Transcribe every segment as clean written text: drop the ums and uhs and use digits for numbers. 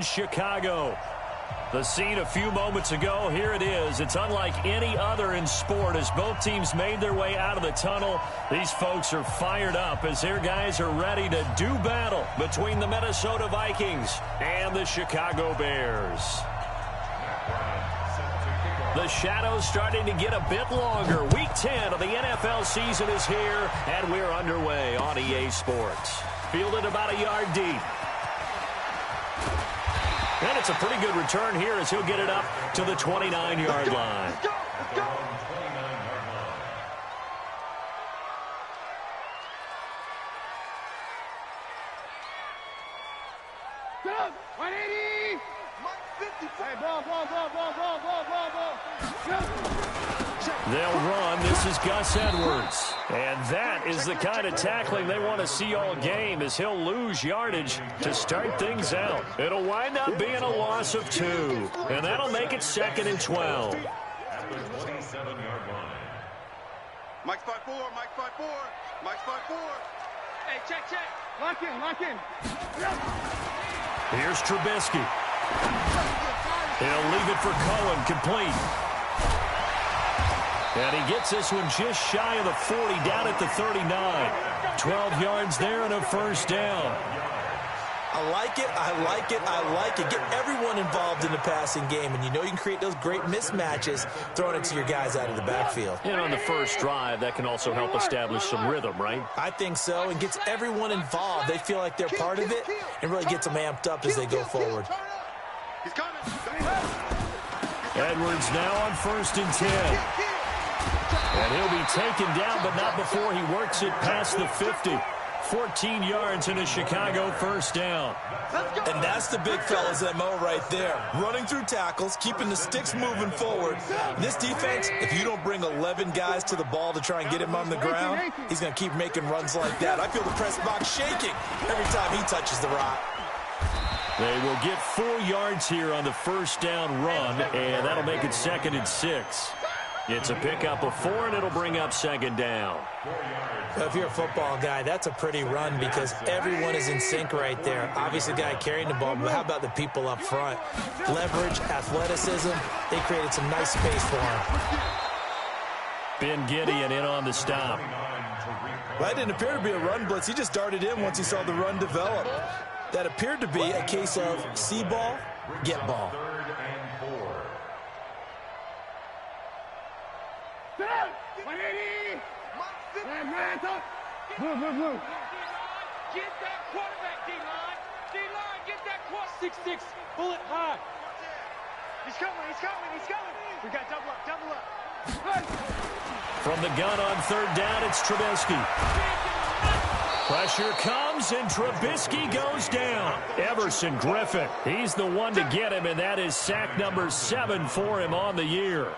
Chicago. The scene a few moments ago, here it is. It's unlike any other in sport as both teams made their way out of the tunnel. These folks are fired up as their guys are ready to do battle between the Minnesota Vikings and the Chicago Bears. The shadows starting to get a bit longer. Week 10 of the NFL season is here, and we're underway on EA Sports. Fielded about a yard deep. And it's a pretty good return here as he'll get it up to the 29-yard line. They'll run. This is Gus Edwards. And that is the kind of tackling they want to see all game as he'll lose yardage to start things out. It'll wind up being a loss of 2. And that'll make it 2nd and 12. Mike's 5-4, Mike's 5-4, Mike's 5-4. Hey, check. Lock in. Here's Trubisky. He'll leave it for Cohen, complete. And he gets this one just shy of the 40, down at the 39. 12 yards there and a first down. I like it. Get everyone involved in the passing game, and you know you can create those great mismatches throwing it to your guys out of the backfield. And on the first drive, that can also help establish some rhythm, right? I think so, and gets everyone involved. They feel like they're part of it and really gets them amped up as they go forward. He's coming. Edwards now on 1st and 10. And he'll be taken down, but not before he works it past the 50. 14 yards in a Chicago first down. And that's the big fella's MO right there. Running through tackles, keeping the sticks moving forward. This defense, if you don't bring 11 guys to the ball to try and get him on the ground, he's going to keep making runs like that. I feel the press box shaking every time he touches the rock. They will get 4 yards here on the first down run, and that'll make it 2nd and 6. It's a pickup of 4, and it'll bring up 2nd down. If you're a football guy, that's a pretty run because everyone is in sync right there. Obviously, the guy carrying the ball, but how about the people up front? Leverage, athleticism, they created some nice space for him. Ben Gideon in on the stop. Well, that didn't appear to be a run blitz. He just darted in once he saw the run develop. That appeared to be a case of see ball, get ball. Move. Get that quarterback, D-line. D-line, get that quarterback. 6'6", bullet high. He's coming. We got double up. From the gun on 3rd down, it's Trubisky. Pressure comes, and Trubisky goes down. Everson Griffin, he's the one to get him, and that is sack number 7 for him on the year.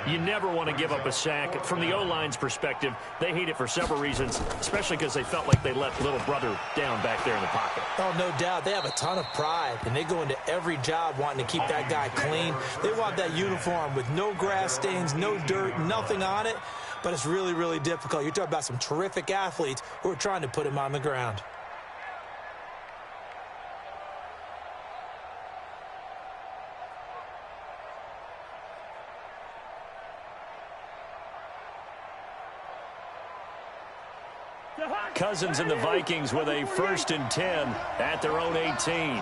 You never want to give up a sack. From the O-line's perspective, they hate it for several reasons, especially because they felt like they let little brother down back there in the pocket. Oh, no doubt. They have a ton of pride, and they go into every job wanting to keep that guy clean. They want that uniform with no grass stains, no dirt, nothing on it. But it's really, really difficult. You're talking about some terrific athletes who are trying to put him on the ground. Cousins and the Vikings with a 1st and 10 at their own 18.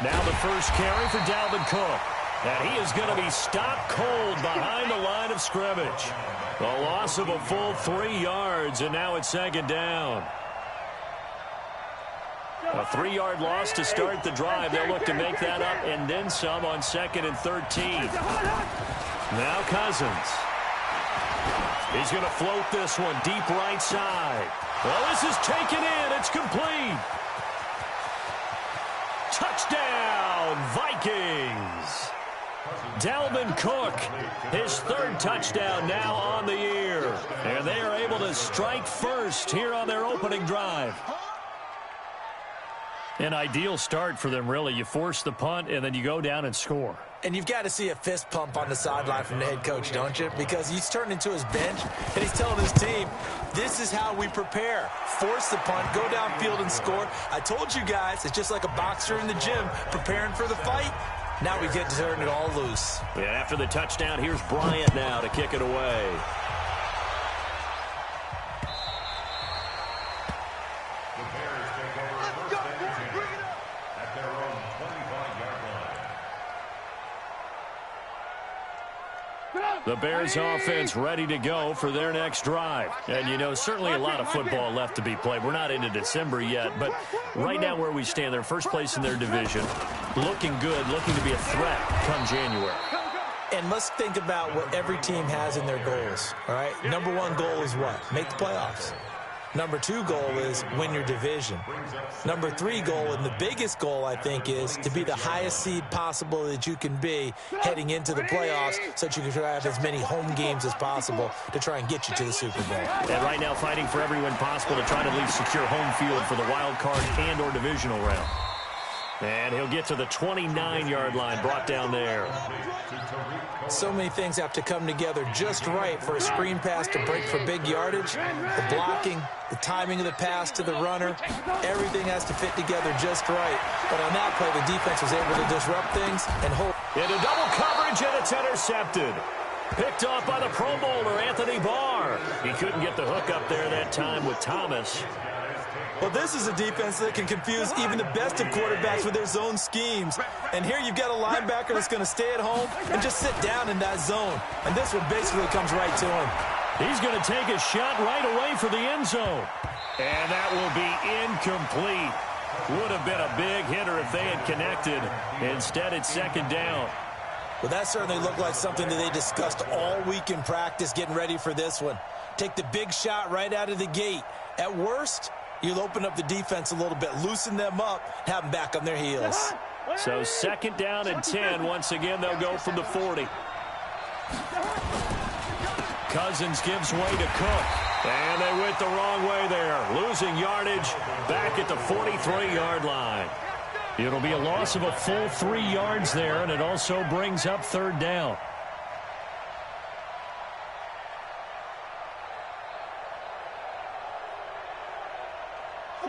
Now the first carry for Dalvin Cook. And he is going to be stopped cold behind the line of scrimmage. A loss of a full 3 yards, and now it's 2nd down. A 3-yard loss to start the drive. They'll look to make that up and then some on 2nd and 13. Now Cousins. He's going to float this one deep right side. Well, this is taken in. It's complete. Touchdown, Vikings. Dalvin Cook, his 3rd touchdown now on the year. And they are able to strike first here on their opening drive. An ideal start for them, really. You force the punt, and then you go down and score. And you've got to see a fist pump on the sideline from the head coach, don't you? Because he's turned into his bench, and he's telling his team, this is how we prepare. Force the punt, go downfield and score. I told you guys, it's just like a boxer in the gym preparing for the fight. Now we get to turn it all loose. And after the touchdown, here's Bryant now to kick it away. The Bears offense ready to go for their next drive. And, you know, certainly a lot of football left to be played. We're not into December yet, but right now where we stand, they're first place in their division, looking good, looking to be a threat come January. And let's think about what every team has in their goals, all right? Number one goal is what? Make the playoffs. Number two goal is win your division. Number three goal, and the biggest goal, I think, is to be the highest seed possible that you can be heading into the playoffs so that you can try to have as many home games as possible to try and get you to the Super Bowl. And right now fighting for every win possible to try to at least secure home field for the wild card and or divisional round. And he'll get to the 29-yard line, brought down there. So many things have to come together just right for a screen pass to break for big yardage. The blocking, the timing of the pass to the runner, everything has to fit together just right. But on that play, the defense was able to disrupt things and hold. Into double coverage, and it's intercepted. Picked off by the Pro Bowler, Anthony Barr. He couldn't get the hook up there that time with Thomas. Well, this is a defense that can confuse even the best of quarterbacks with their zone schemes. And here you've got a linebacker that's going to stay at home and just sit down in that zone. And this one basically comes right to him. He's going to take a shot right away for the end zone. And that will be incomplete. Would have been a big hitter if they had connected. Instead, it's second down. Well, that certainly looked like something that they discussed all week in practice getting ready for this one. Take the big shot right out of the gate. At worst, you'll open up the defense a little bit, loosen them up, have them back on their heels. So second down and 10. Once again, they'll go from the 40. Cousins gives way to Cook. And they went the wrong way there. Losing yardage back at the 43-yard line. It'll be a loss of a full 3 yards there, and it also brings up third down.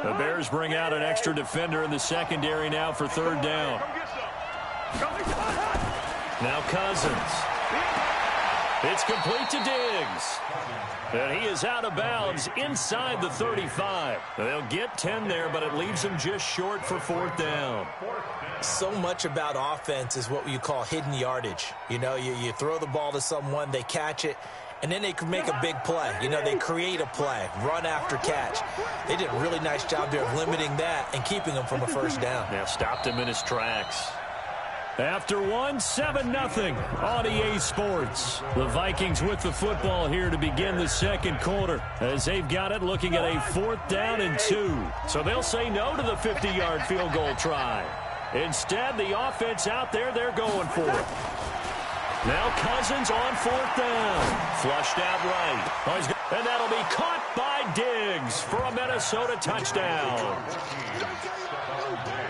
The Bears bring out an extra defender in the secondary now for third down. Now Cousins. It's complete to Diggs. And he is out of bounds inside the 35. They'll get 10 there, but it leaves them just short for fourth down. So much about offense is what you call hidden yardage. You know, you throw the ball to someone, they catch it, and then they can make a big play. You know, they create a play, run after catch. They did a really nice job there of limiting that and keeping him from a first down. Yeah, stopped him in his tracks. After one, 7-0 on EA Sports. The Vikings with the football here to begin the second quarter as they've got it looking at a 4th down and 2. So they'll say no to the 50-yard field goal try. Instead, the offense out there, they're going for it. Now Cousins on 4th down. Flushed out right. And that'll be caught by Diggs for a Minnesota touchdown.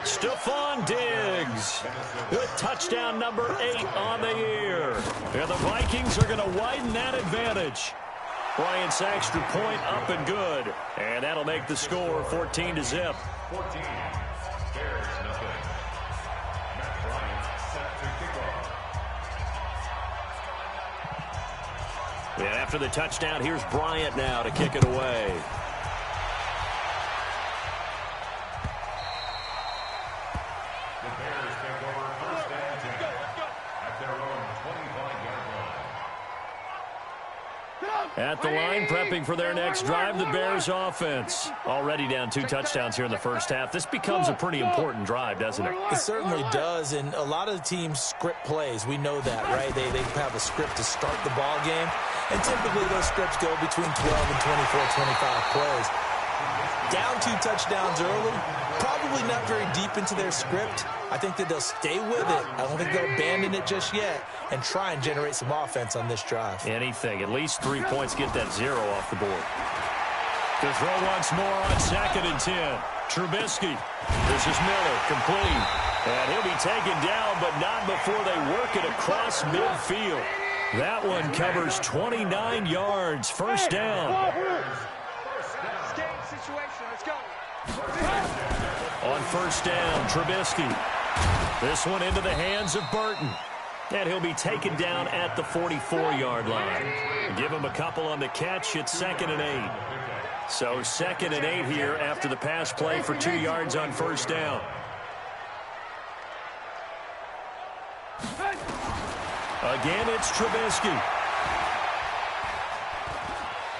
Stephon Diggs with touchdown number 8 on the year. And the Vikings are going to widen that advantage. Bryant's extra point up and good. And that'll make the score 14-0. 14. Bears nothing. Matt Bryant set to kick off. And after the touchdown, here's Bryant now to kick it away. The Bears take over first and 10 at their own 25-yard line. At the line, prepping for their next drive, the Bears offense. Already down 2 touchdowns here in the first half. This becomes a pretty important drive, doesn't it? It certainly does, and a lot of the teams script plays. We know that, right? They have a script to start the ball game, and typically those scripts go between 12 and 24, 25 plays. Down 2 touchdowns early, probably not very deep into their script. I think that they'll stay with it. I don't think they'll abandon it just yet and try and generate some offense on this drive. Anything. At least 3 points, get that 0 off the board. To throw once more on 2nd and 10. Trubisky. This is Miller, complete. And he'll be taken down, but not before they work it across midfield. That one covers 29 yards. First down. On first down, Trubisky. This one into the hands of Burton. And he'll be taken down at the 44-yard line. Give him a couple on the catch. It's 2nd and 8. So 2nd and 8 here after the pass play for 2 yards on first down. Again, it's Trubisky.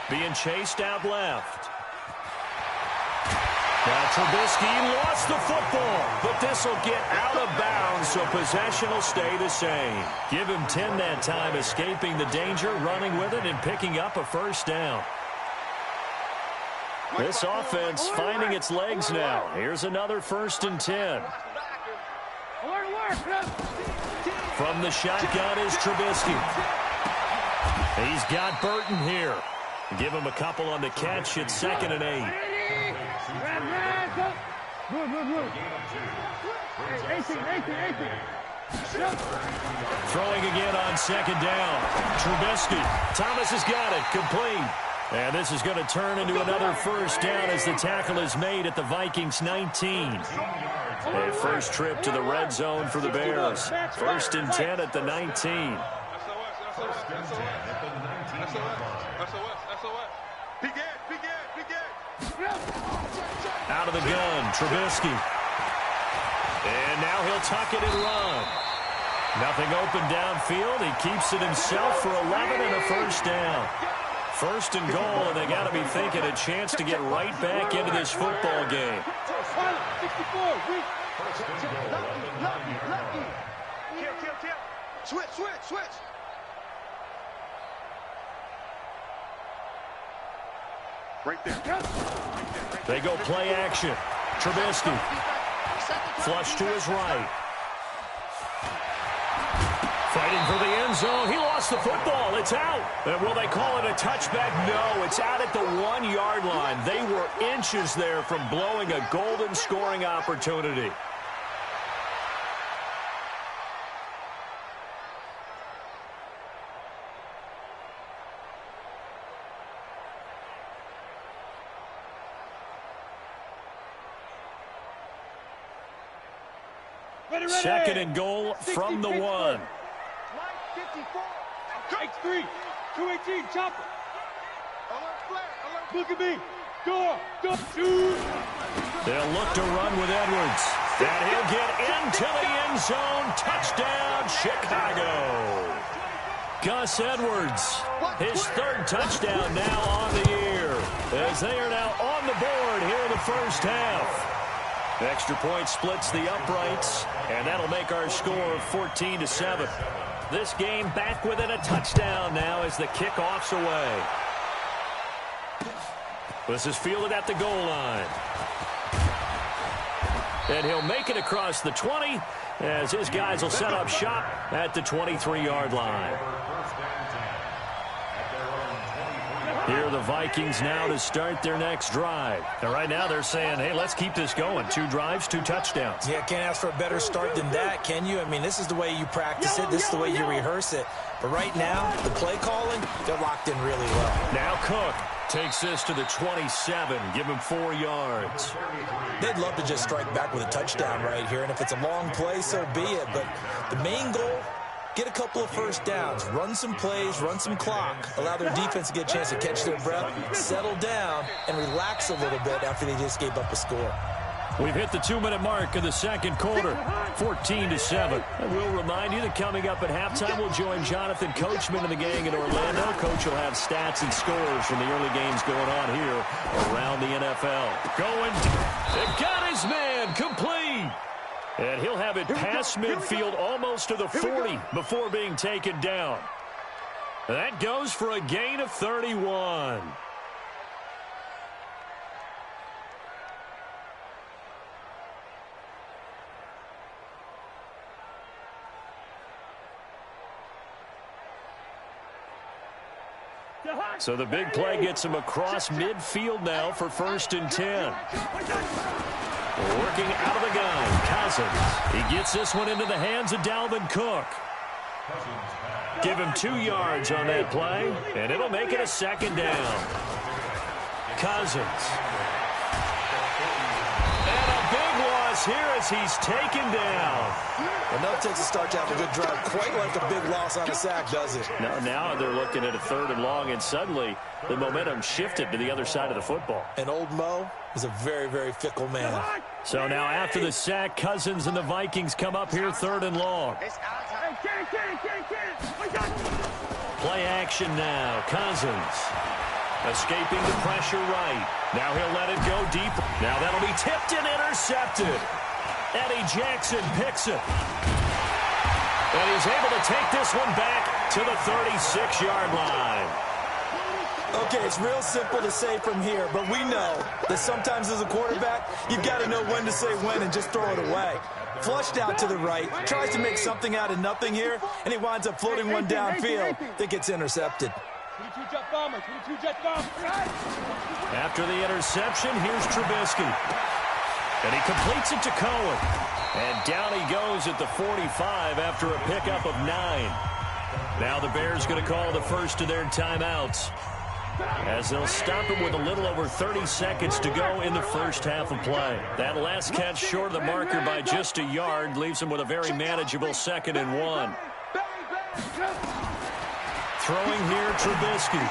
Being chased out left. Now Trubisky lost the football, but this will get out of bounds, so possession will stay the same. Give him 10 that time, escaping the danger, running with it, and picking up a first down. This offense finding its legs now. Here's another 1st and 10. From the shotgun is Trubisky. He's got Burton here. Give him a couple on the catch. It's 2nd and 8. Throwing again on 2nd down. Trubisky. Thomas has got it. Complete. And this is going to turn into another first down as the tackle is made at the Vikings 19. A first trip to the red zone for the Bears. 1st and 10 at the 19. Out of the gun, Trubisky. And now he'll tuck it and run. Nothing open downfield. He keeps it himself for 11 and a first down. 1st and goal, and they got to be thinking a chance to get right back into this football game. Switch. Right there. They go play action. Trubisky. Flush to his right. Fighting for the end zone. He lost the football. It's out. And will they call it a touchback? No, it's out at the 1-yard line. They were inches there from blowing a golden scoring opportunity. Ready. 2nd and goal from the 1. Strike 3. 218, chopper. Look at me. Go. Shoot. They'll look to run with Edwards. And he'll get into the end zone. Touchdown, Chicago. Gus Edwards, his 3rd touchdown now on the year, as they are now on the board here in the first half. Extra point splits the uprights, and that'll make our score 14-7. This game back within a touchdown now as the kickoff's away. This is fielded at the goal line. And he'll make it across the 20 as his guys will set up shop at the 23-yard line. Here are the Vikings now to start their next drive. And right now they're saying, hey, let's keep this going. 2 drives, 2 touchdowns. Yeah, can't ask for a better start than that, can you? I mean, this is the way you practice it. This is the way you rehearse it. But right now, the play calling, they're locked in really well. Now Cook takes this to the 27. Give him 4 yards. They'd love to just strike back with a touchdown right here. And if it's a long play, so be it. But the main goal, get a couple of first downs, run some plays, run some clock, allow their defense to get a chance to catch their breath, settle down, and relax a little bit after they just gave up a score. We've hit the 2-minute mark of the second quarter, 14-7. And we'll remind you that coming up at halftime, we'll join Jonathan Coachman and the gang in Orlando. Coach will have stats and scores from the early games going on here around the NFL. They've got his man complete. And he'll have it past midfield almost to the 40 before being taken down. That goes for a gain of 31. So the big play gets him across midfield now for 1st and 10. Working out of the gun, Cousins. He gets this one into the hands of Dalvin Cook. Give him 2 yards on that play, and it'll make it a 2nd down. Cousins. And a big loss here as he's taken down. Enough takes a start to have a good drive. Quite like a big loss on a sack, does it? Now they're looking at a 3rd and long, and suddenly the momentum shifted to the other side of the football. And old Mo is a very, very fickle man. So now after the sack, Cousins and the Vikings come up here 3rd and long. Play action now. Cousins escaping the pressure right. Now he'll let it go deep. Now that'll be tipped and intercepted. Eddie Jackson picks it. And he's able to take this one back to the 36-yard line. Okay, it's real simple to say from here, but we know that sometimes as a quarterback, you've got to know when to say when and just throw it away. Flushed out to the right, tries to make something out of nothing here, and he winds up floating one downfield that gets intercepted. 22 jet bomber, 22 jet bomber. After the interception, here's Trubisky. And he completes it to Cohen. And down he goes at the 45 after a pickup of 9. Now the Bears going to call the first of their timeouts, as they'll stop him with a little over 30 seconds to go in the first half of play. That last catch short of the marker by just a yard leaves him with a very manageable 2nd and 1. Throwing here, Trubisky.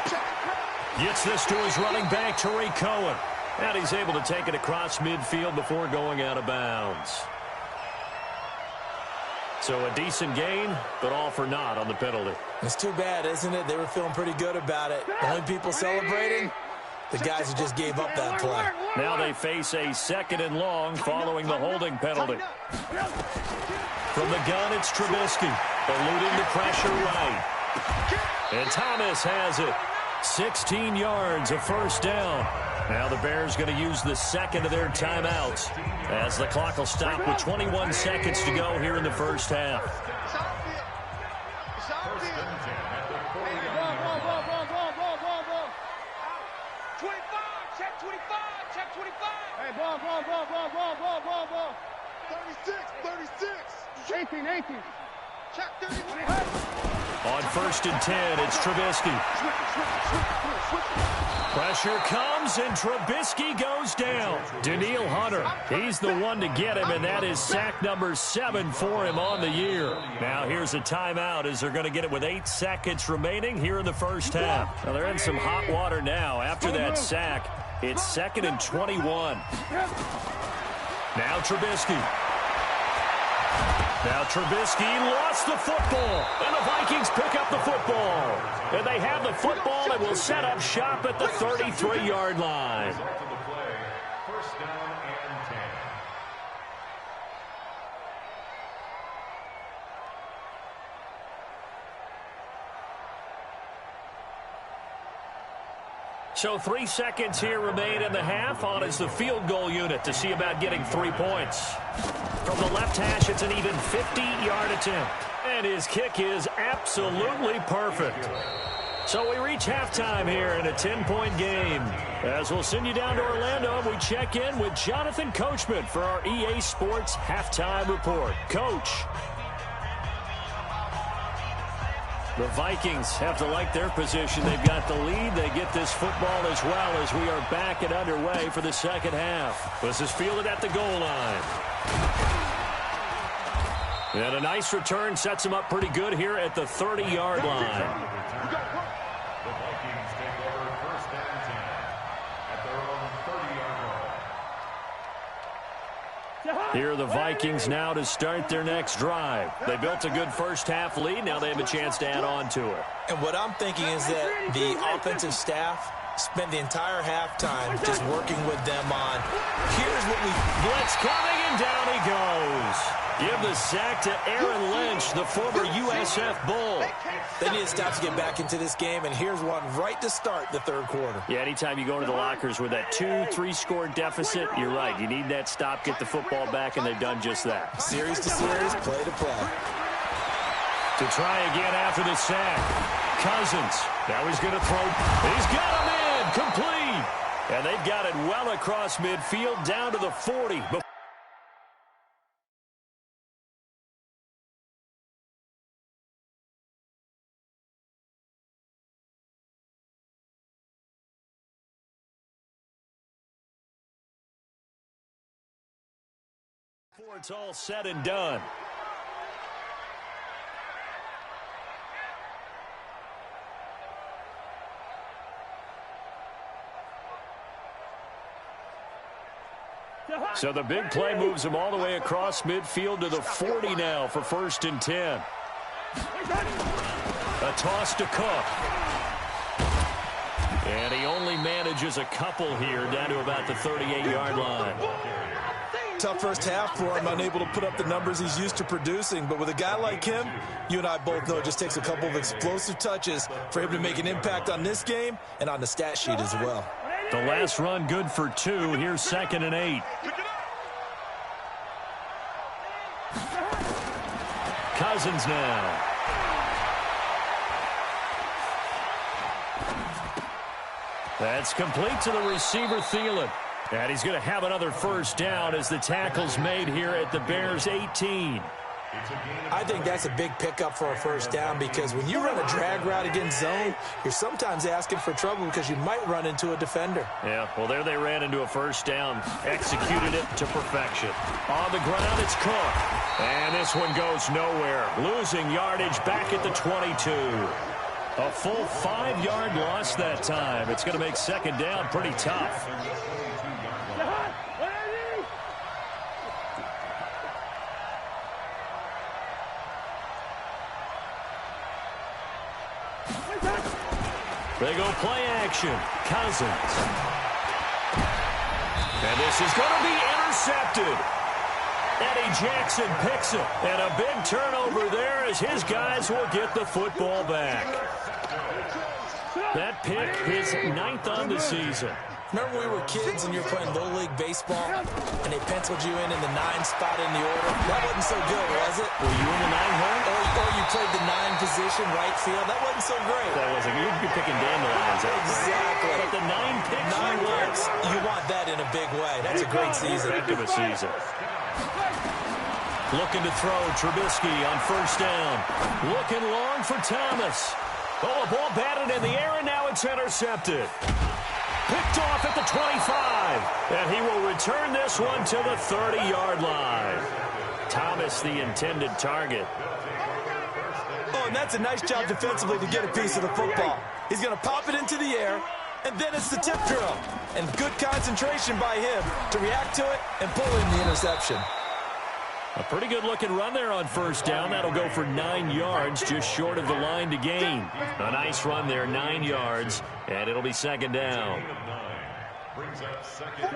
Gets this to his running back, Tariq Cohen. And he's able to take it across midfield before going out of bounds. So a decent gain, but all for naught on the penalty. It's too bad, isn't it? They were feeling pretty good about it. The only people celebrating, the guys who just gave up that play. Now they face a 2nd and long following the holding penalty. From the gun, it's Trubisky, eluding the pressure right. And Thomas has it. 16 yards, a 1st down. Now the Bears going to use the 2nd of their timeouts, as the clock will stop with 21 seconds to go here in the first half. Check 25. Hey, ball. 36. 18. Check 31. On 1st and 10, it's Trubisky. Pressure comes, and Trubisky goes down. Danielle Hunter, he's the one to get him, and that is sack number 7 for him on the year. Now here's a timeout as they're going to get it with 8 seconds remaining here in the first half. Now they're in some hot water now. After that sack, it's 2nd and 21. Now Trubisky. Now Trubisky lost the football, and the Vikings pick up the football. And they have the football and will set up shop at the 33-yard line. First down and 10. So 3 seconds here remain in the half. On is the field goal unit to see about getting 3 points. From the left hash, it's an even 50-yard attempt. And his kick is absolutely perfect. So we reach halftime here in a 10-point game. As we'll send you down to Orlando, we check in with Jonathan Coachman for our EA Sports Halftime Report. Coach. The Vikings have to like their position. They've got the lead. They get this football as well as we are back and underway for the second half. This is fielded at the goal line. And a nice return sets him up pretty good here at the 30-yard line. The Vikings take over 1st and 10 at their own 30-yard line. Here are the Vikings now to start their next drive. They built a good first half lead. Now they have a chance to add on to it. And what I'm thinking is that the offensive staff spent the entire halftime just working with them on, here's what we... Blitz coming, and down he goes. Give the sack to Aaron Lynch, the former USF Bull. They need to stop to get back into this game, and here's one right to start the third quarter. Yeah, anytime you go into the lockers with that 2-3 score deficit, you're right. You need that stop, get the football back, and they've done just that. Series to series, play to play. To try again after the sack. Cousins. Now he's going to throw. He's got him in. Complete. And they've got it well across midfield down to the 40. Before it's all said and done. So the big play moves him all the way across midfield to the 40 now for 1st and 10. A toss to Cook. And he only manages a couple here down to about the 38-yard line. Tough first half for him, unable to put up the numbers he's used to producing. But with a guy like him, you and I both know it just takes a couple of explosive touches for him to make an impact on this game and on the stat sheet as well. The last run good for 2. Here's 2nd and 8. Cousins now. That's complete to the receiver, Thielen. And he's going to have another first down as the tackle's made here at the Bears' 18. I think that's a big pickup for a first down because when you run a drag route against zone, you're sometimes asking for trouble because you might run into a defender. Yeah, well, there they ran into a first down, executed it to perfection. On the ground, it's Cook. And this one goes nowhere, losing yardage back at the 22. A full 5-yard loss that time. It's going to make 2nd down pretty tough. They go play action. Cousins. And this is going to be intercepted. Eddie Jackson picks it. And a big turnover there as his guys will get the football back. That pick is 9th on the season. Remember when we were kids and you were playing Little League Baseball and they penciled you in the 9 spot in the order? That wasn't so good, was it? Were you in the 9 hole? Or you played the 9 position, right field? That wasn't so great. That wasn't. You'd be picking dandelions. Exactly. But the 9 picks. 9 picks. You want that in a big way. That's a great season. Heck of a season. Looking to throw. Trubisky on first down. Looking long for Thomas. Oh, a ball batted in the air, and now it's intercepted. Picked off at the 25. And he will return this one to the 30-yard line. Thomas, the intended target. Oh, and that's a nice job defensively to get a piece of the football. He's going to pop it into the air, and then it's the tip drill. And good concentration by him to react to it and pull in the interception. A pretty good-looking run there on first down. That'll go for 9 yards, just short of the line to gain. A nice run there, 9 yards, and it'll be 2nd down.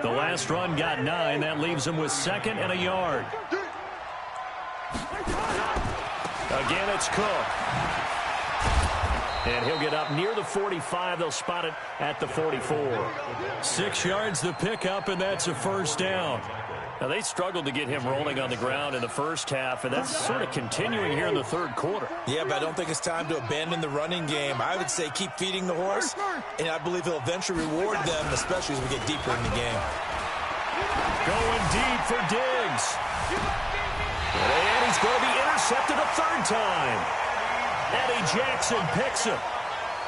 The last run got 9. That leaves him with 2nd and a yard. Again, it's Cook. And he'll get up near the 45. They'll spot it at the 44. 6 yards the pickup, and that's a first down. Now, they struggled to get him rolling on the ground in the first half, and that's sort of continuing here in the 3rd quarter. Yeah, but I don't think it's time to abandon the running game. I would say keep feeding the horse, and I believe he'll eventually reward them, especially as we get deeper in the game. Going deep for Diggs. And he's going to be intercepted a 3rd time. Eddie Jackson picks it.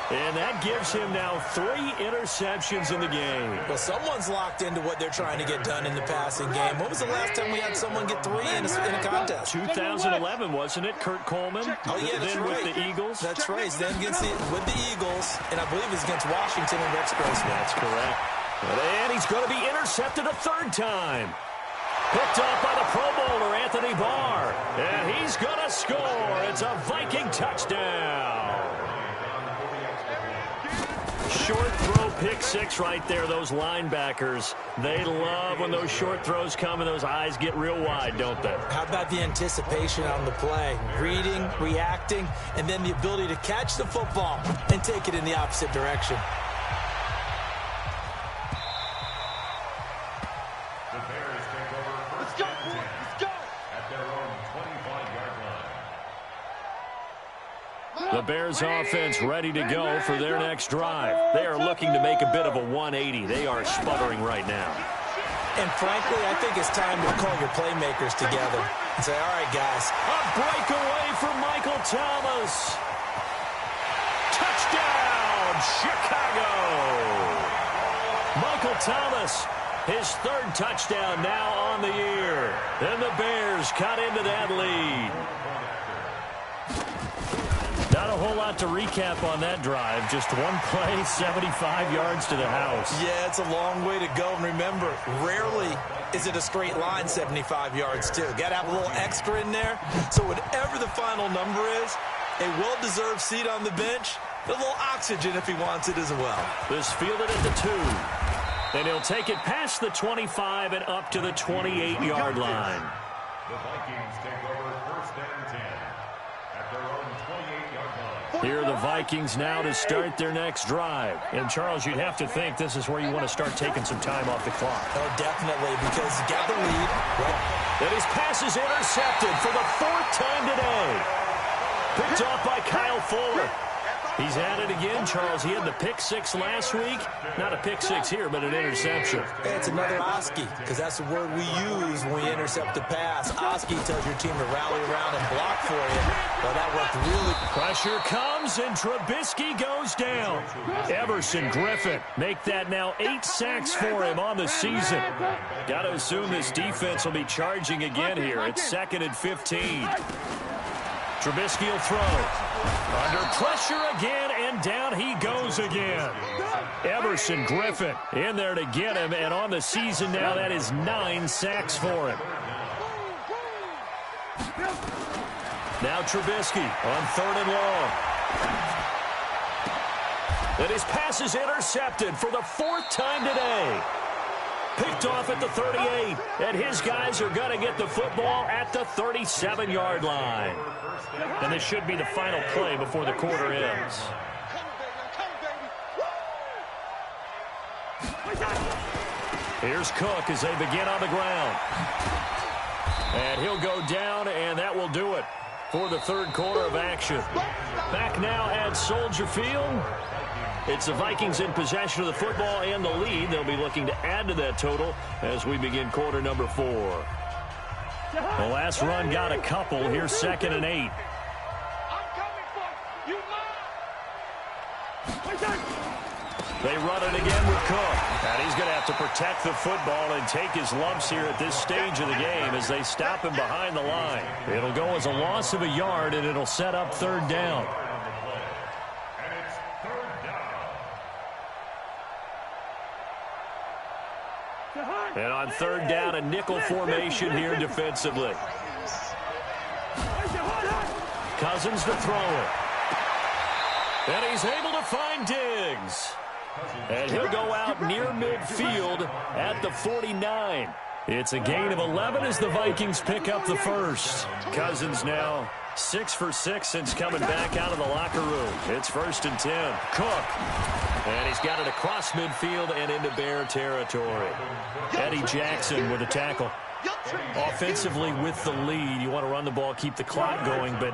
And that gives him now 3 interceptions in the game. Well, someone's locked into what they're trying to get done in the passing game. When was the last time we had someone get 3 in a contest? 2011, wasn't it? Kurt Coleman. Oh, yeah, that's then right. With the Eagles. That's right. Then with the Eagles, and I believe it's against Washington and Rex Grossman. That's correct. And he's going to be intercepted a 3rd time. Picked up by the Pro Bowler, Anthony Barr. And he's going to score. It's a Viking touchdown. Short throw, pick 6 right there. Those linebackers, they love when those short throws come and those eyes get real wide, don't they? How about the anticipation on the play? Reading, reacting, and then the ability to catch the football and take it in the opposite direction. The Bears take over. Let's go, boys. Let's go. At their own 25-yard line. The Bears offense ready to go for their next drive. They are looking to make a bit of a 180. They are sputtering right now. And frankly, I think it's time to call your playmakers together and say, all right, guys. A breakaway for Michael Thomas. Touchdown, Chicago. Michael Thomas, his third touchdown now on the year. And the Bears cut into that lead. Not a whole lot to recap on that drive. Just one play, 75 yards to the house. Yeah, it's a long way to go. And remember, rarely is it a straight line 75 yards, too. Got to have a little extra in there. So whatever the final number is, a well-deserved seat on the bench, a little oxygen if he wants it as well. This fielded at the 2. And he'll take it past the 25 and up to the 28-yard line. The Vikings take over first and 10 at their own 28-yard line. Here are the Vikings now to start their next drive. And, Charles, you'd have to think this is where you want to start taking some time off the clock. Oh, definitely, because you got the lead. And his pass is intercepted for the 4th time today. Picked off by Kyle Fuller. He's at it again, Charles. He had the pick 6 last week. Not a pick 6 here, but an interception. Hey, it's another Oski, because that's the word we use when we intercept the pass. Oski tells your team to rally around and block for you. Well, that worked really. Pressure comes, and Trubisky goes down. Everson Griffin make that now 8 sacks for him on the season. Got to assume this defense will be charging again here. It's 2nd and 15. Trubisky will throw. Under pressure again, and down he goes again. Everson Griffin in there to get him, and on the season now, that is 9 sacks for him. Now Trubisky on 3rd and long. And his pass is intercepted for the 4th time today. Picked off at the 38, and his guys are going to get the football at the 37-yard line. And this should be the final play before the quarter ends. Here's Cook as they begin on the ground. And he'll go down, and that will do it for the 3rd quarter of action. Back now at Soldier Field. It's the Vikings in possession of the football and the lead. They'll be looking to add to that total as we begin quarter number 4. The last run got a couple. Here's 2nd and 8. They run it again with Cook. And he's going to have to protect the football and take his lumps here at this stage of the game as they stop him behind the line. It'll go as a loss of a yard, and it'll set up 3rd down. And on 3rd down, a nickel formation here defensively. Cousins to throw it. And he's able to find Diggs. And he'll go out near midfield at the 49. It's a gain of 11 as the Vikings pick up the first. Cousins now 6 for 6 since coming back out of the locker room. It's 1st and 10. Cook. And he's got it across midfield and into Bear territory. Eddie Jackson with a tackle. Offensively with the lead, you want to run the ball, keep the clock going, but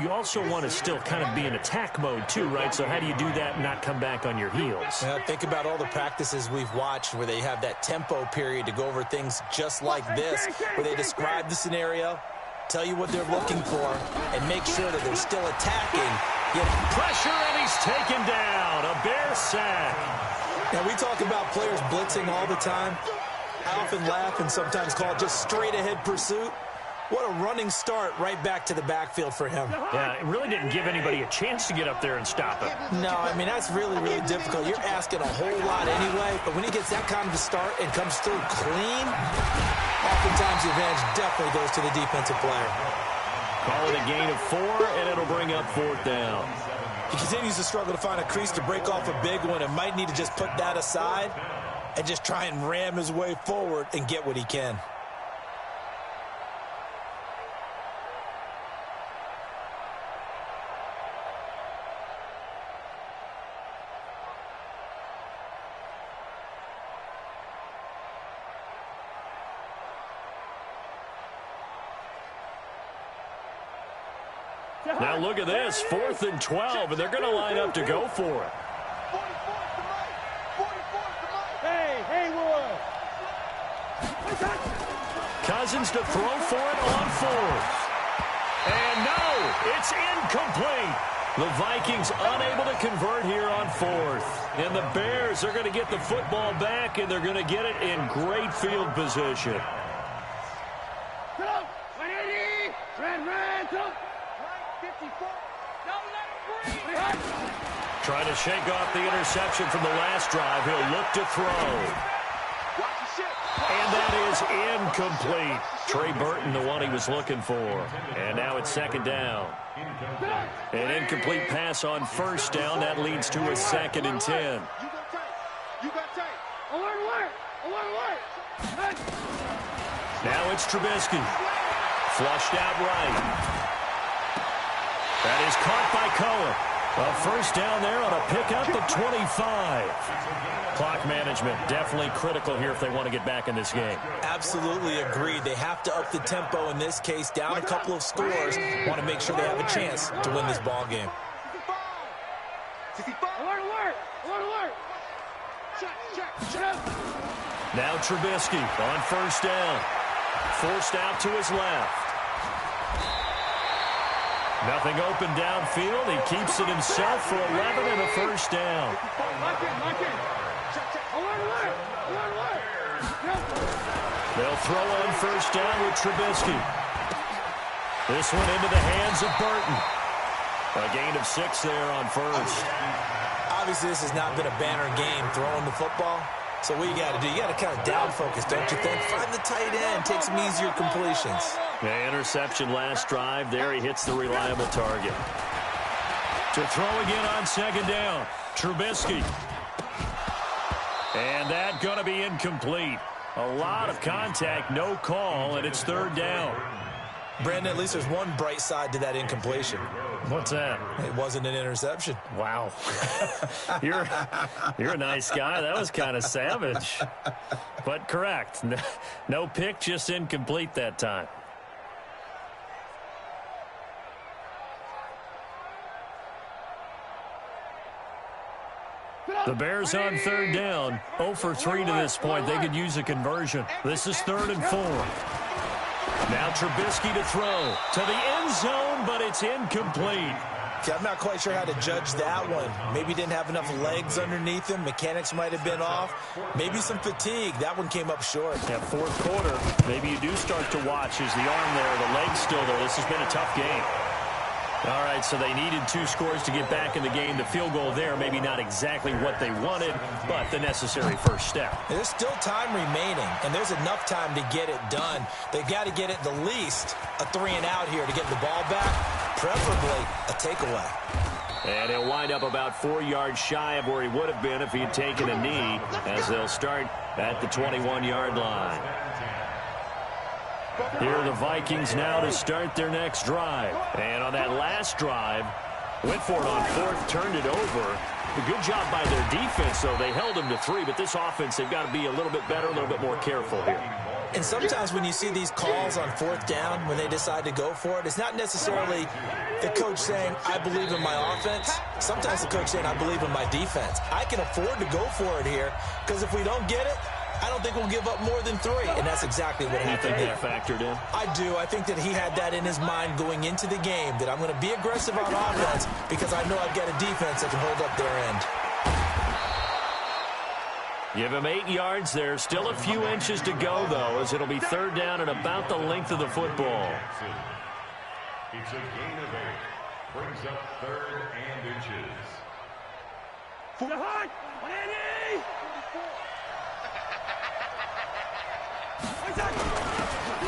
you also want to still kind of be in attack mode too, right? So how do you do that and not come back on your heels? Think about all the practices we've watched where they have that tempo period to go over things just like this, where they describe the scenario, tell you what they're looking for, and make sure that they're still attacking. Yet pressure, and he's taken down. A Bear sack. Now, we talk about players blitzing all the time. I often laugh and sometimes call it just straight-ahead pursuit. What a running start right back to the backfield for him. Yeah, it really didn't give anybody a chance to get up there and stop him. No, I mean, that's really, really difficult. You're asking a whole lot anyway, but when he gets that kind of a start and comes through clean, oftentimes the advantage definitely goes to the defensive player. Call it a gain of 4, and it'll bring up 4th down. He continues to struggle to find a crease to break off a big one and might need to just put that aside and just try and ram his way forward and get what he can. Now look at this, 4th and 12, and they're going to line up to go for it. Hey, Will. Cousins to throw for it on 4th. And no, it's incomplete. The Vikings unable to convert here on 4th. And the Bears are going to get the football back, and they're going to get it in great field position. Trying to shake off the interception from the last drive. He'll look to throw. And that is incomplete. Trey Burton, the one he was looking for. And now it's 2nd down. An incomplete pass on 1st down. That leads to a 2nd and 10. Now it's Trubisky. Flushed out right. That is caught by Cohen. A 1st down there on a pickup at 25. Clock management definitely critical here if they want to get back in this game. Absolutely agreed. They have to up the tempo in this case. Down a couple of scores. Want to make sure they have a chance to win this ball game. Now Trubisky on 1st down. Forced out to his left. Nothing open downfield. He keeps it himself for 11 and a 1st down. They'll throw on 1st down with Trubisky. This one into the hands of Burton. A gain of 6 there on 1st. Obviously, this has not been a banner game throwing the football. So what you got to do, you got to kind of down focus, don't you think? Find the tight end, take some easier completions. The interception last drive. There he hits the reliable target. To throw again on 2nd down. Trubisky. And that going to be incomplete. A lot of contact, no call, and it's 3rd down. Brandon, at least there's one bright side to that incompletion. What's that? It wasn't an interception. Wow. You're a nice guy. That was kind of savage. But correct. No pick, just incomplete that time. The Bears on 3rd down. 0 for 3 to this point. They could use a conversion. This is 3rd and 4. Now Trubisky to throw to the end zone, but it's incomplete. Okay, I'm not quite sure how to judge that one. Maybe didn't have enough legs underneath him. Mechanics might have been off. Maybe some fatigue. That one came up short. Yeah, 4th quarter, maybe you do start to watch. Is the arm there, the leg's still there? This has been a tough game. All right, so they needed 2 scores to get back in the game. The field goal there, maybe not exactly what they wanted, but the necessary first step. There's still time remaining, and there's enough time to get it done. They've got to get at the least a 3 and out here to get the ball back, preferably a takeaway. And he'll wind up about 4 yards shy of where he would have been if he had taken a knee, as they'll start at the 21-yard line. Here are the Vikings now to start their next drive. And on that last drive, went for it on 4th, turned it over. A good job by their defense, though. They held them to 3, but this offense, they've got to be a little bit better, a little bit more careful here. And sometimes when you see these calls on 4th down, when they decide to go for it, it's not necessarily the coach saying, I believe in my offense. Sometimes the coach saying, I believe in my defense. I can afford to go for it here, because if we don't get it, I don't think we'll give up more than 3, and that's exactly what happened there. You think that factored in? I do. I think that he had that in his mind going into the game, that I'm going to be aggressive on offense because I know I've got a defense that can hold up their end. Give him 8 yards there. Still a few inches to go, though, as it'll be 3rd down and about the length of the football. It's a gain of 8. Brings up 3rd and inches. For the high.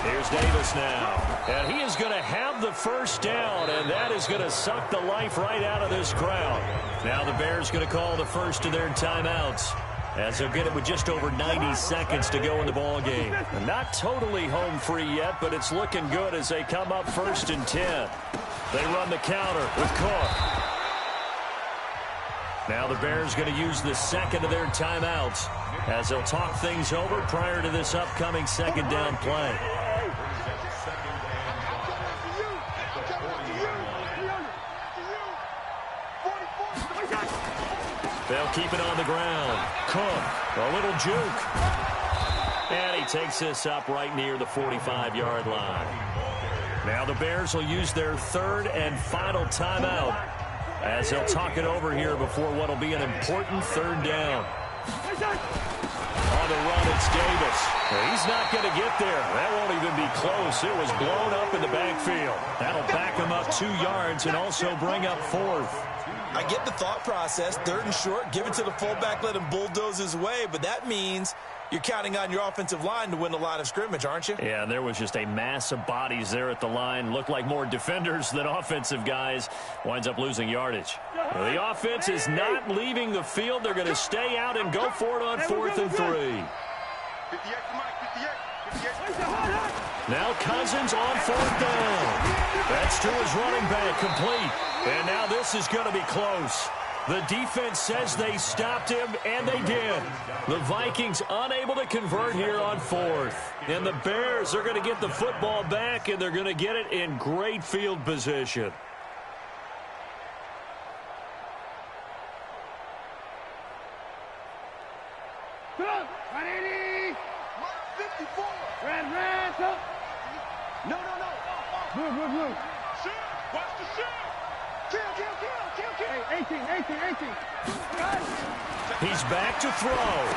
Here's Davis now. And he is going to have the 1st down, and that is going to suck the life right out of this crowd. Now the Bears going to call the first of their timeouts, as they'll get it with just over 90 seconds to go in the ball game. Not totally home free yet, but it's looking good as they come up 1st and 10. They run the counter with Cook. Now the Bears going to use the 2nd of their timeouts as they'll talk things over prior to this upcoming 2nd down play. They'll keep it on the ground. Cook, a little juke. And he takes this up right near the 45-yard line. Now the Bears will use their third and final timeout as they'll talk it over here before what will be an important third down. On the run, it's Davis. He's not going to get there. That won't even be close. It was blown up in the backfield. That'll back him up 2 yards and also bring up fourth. I get the thought process. Third and short, give it to the fullback, let him bulldoze his way. But that means you're counting on your offensive line to win the line of scrimmage, aren't you? Yeah, there was just a mass of bodies there at the line. Looked like more defenders than offensive guys. Winds up losing yardage. Well, the offense is not leaving the field. They're going to stay out and go for it on 4th and 3. Now Cousins on 4th down. That's to his running back, complete. And now this is going to be close. The defense says they stopped him, and they did. The Vikings unable to convert here on 4th. And the Bears are going to get the football back, and they're going to get it in great field position. No. Move. Shoot. Watch the shoot. Kill. 18. He's back to throw.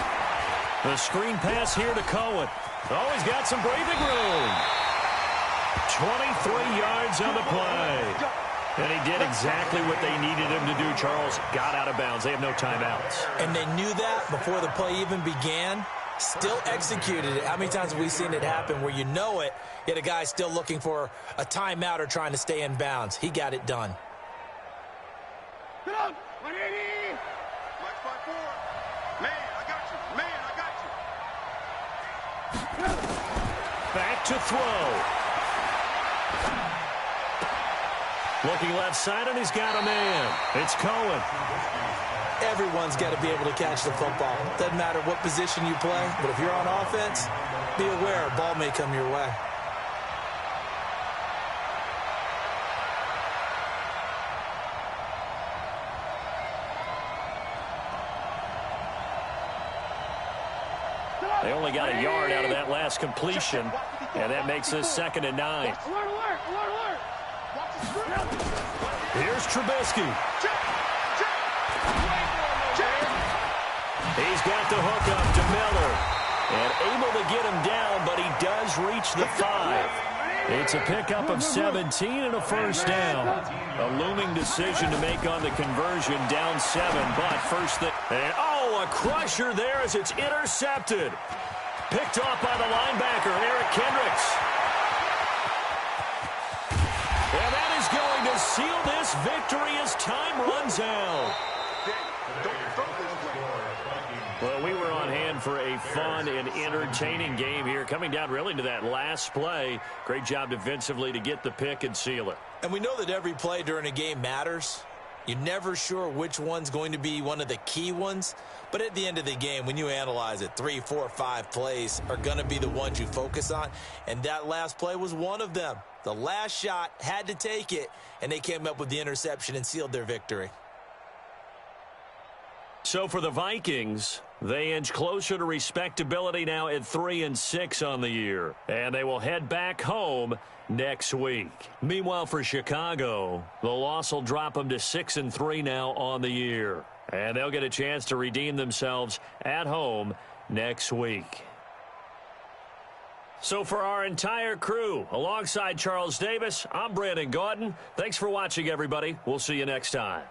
The screen pass here to Cohen. Oh, he's got some breathing room. 23 yards on the play. And he did exactly what they needed him to do, Charles. Got out of bounds. They have no timeouts. And they knew that before the play even began. Still executed it. How many times have we seen it happen where you know it, yet a guy's still looking for a timeout or trying to stay in bounds? He got it done. Get up! 180! Mike 5-4. Man, I got you. Back to throw. Looking left side, and he's got a man. It's Cohen. Everyone's got to be able to catch the football. Doesn't matter what position you play, but if you're on offense, be aware a ball may come your way. They only got a yard out of that last completion, and that makes this 2nd and 9. Alert. Here's Trubisky. He's got the hook up to Miller. And able to get him down, but he does reach the 5. It's a pickup of 17 and a first down. A looming decision to make on the conversion, down 7, but first thing. And a crusher there as it's intercepted. Picked off by the linebacker, Eric Kendricks. And that is going to seal this victory as time runs out. Well, we were on hand for a fun and entertaining game here, coming down really to that last play. Great job defensively to get the pick and seal it. And we know that every play during a game matters. You're never sure which one's going to be one of the key ones. But at the end of the game, when you analyze it, 3, 4, 5 plays are going to be the ones you focus on. And that last play was one of them. The last shot had to take it, and they came up with the interception and sealed their victory. So for the Vikings, they inch closer to respectability now at 3-6 on the year. And they will head back home next week. Meanwhile, for Chicago, the loss will drop them to 6-3 now on the year. And they'll get a chance to redeem themselves at home next week. So for our entire crew, alongside Charles Davis, I'm Brandon Gaudin. Thanks for watching, everybody. We'll see you next time.